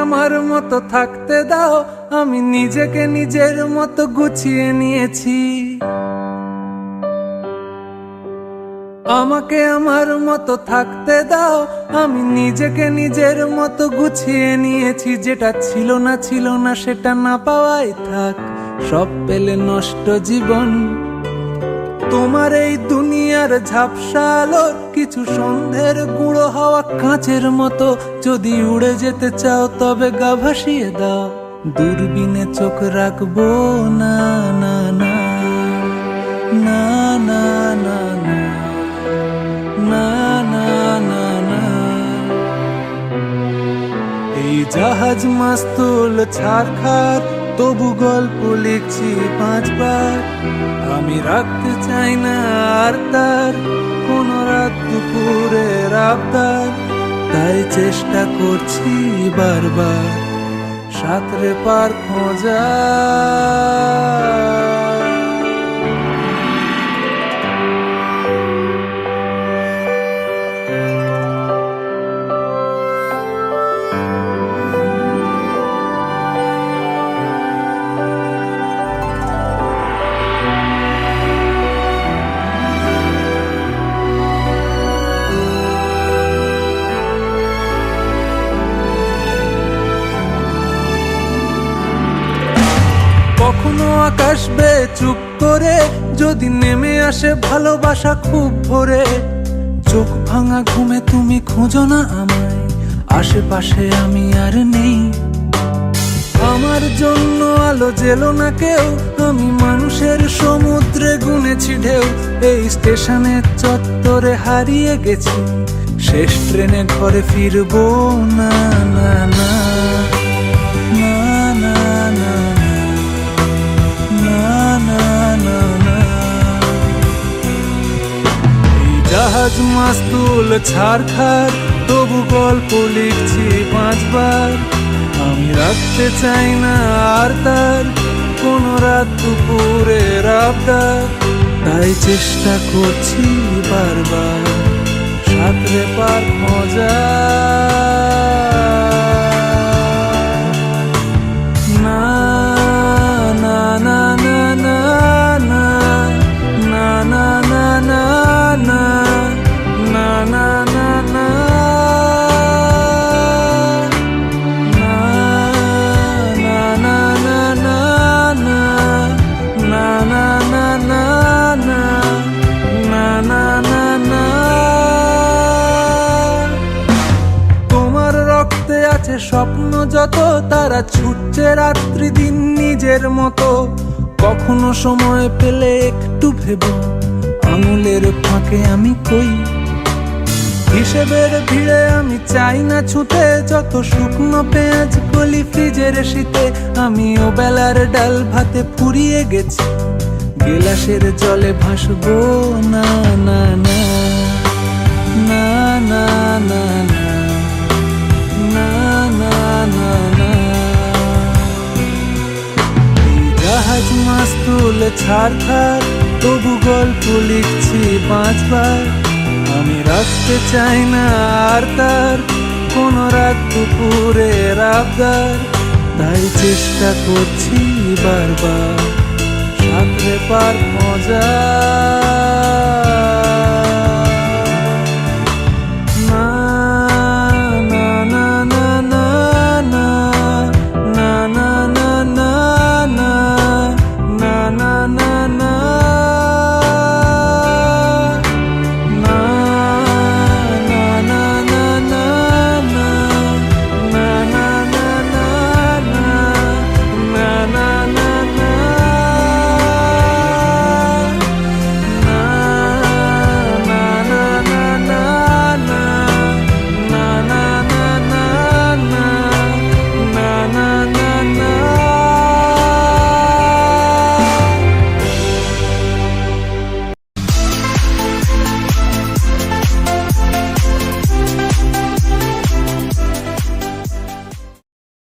আমার মতো থাকতে দাও, আমি নিজেকে নিজের মতো গুছিয়ে নিয়েছি। আমাকে আমার মতো থাকতে দাও, আমি নিজেকে নিজের মতো গুছিয়ে নিয়েছি। যেটা ছিল না সেটা না পাওয়াই থাক, সব পেলে নষ্ট জীবন। তোমার এই দুনিয়ার ঝাপসা আলোর কিছু সন্ধ্যের গুঁড়ো হাওয়া কাঁচের মতো, যদি উড়ে যেতে চাও তবে গা ভাসিয়ে দাও। দূরবীনে চোখ রাখবো না না না না না না না না না না না। এই জাহাজ মাস্তুল ছারখার, তবু গল্প লিখছি 5 বার। আমি রাখতে চাই না আর তার কোন রাত দুপুরের আবদার, তাই চেষ্টা করছি বারবার সাঁতরে পার খোঁজা। কখনো আকাশ বেয়ে চুপ করে যদি নেমে আসে ভালোবাসা খুব ভোরে, চোখ ভাঙা ঘুমে তুমি খোঁজো না আমায়, আশেপাশে আমি আর নেই। আমার জন্য আলো জেলো না কেউ, আমি মানুষের সমুদ্রে গুনেছি ঢেউ। এই স্টেশনের চত্বরে হারিয়ে গেছি, শেষ ট্রেনে ঘরে ফিরবো না না না না না না না না না না। এই জাহাজ মাস্তুল ছারখার, তবু গল্প লিখছি 5 বার। আমি রাখতে চাই না আর তার কোন রাত দুপুরের আবদার, তাই চেষ্টা করছি বারবার সাঁতরে পার খোঁজা। স্বপ্ন যত তারা ছুটছে রাত্রি দিন নিজের মতো, কখনো সময় পেলে একটু ভেবো আঙুলের ফাঁকে আমি কই। হিসেবের ভিড়ে আমি চাই না ছুটে, যত শুকনো পেঁয়াজ গলি ফ্রিজের শীতে। আমি ও বেলার ডাল ভাতে ফুরিয়ে গেছি, গেলাসের জলে ভাসবো না না না না না না না না না না। জাহাজ মাস্তুল ছারখার, তবু গল্প লিখছি 5 বার। আমি রাখতে চাই না আর তার কোন রাত দুপুরের আবদার, তাই চেষ্টা করছি বারবার সাঁতরে পার খোঁজা।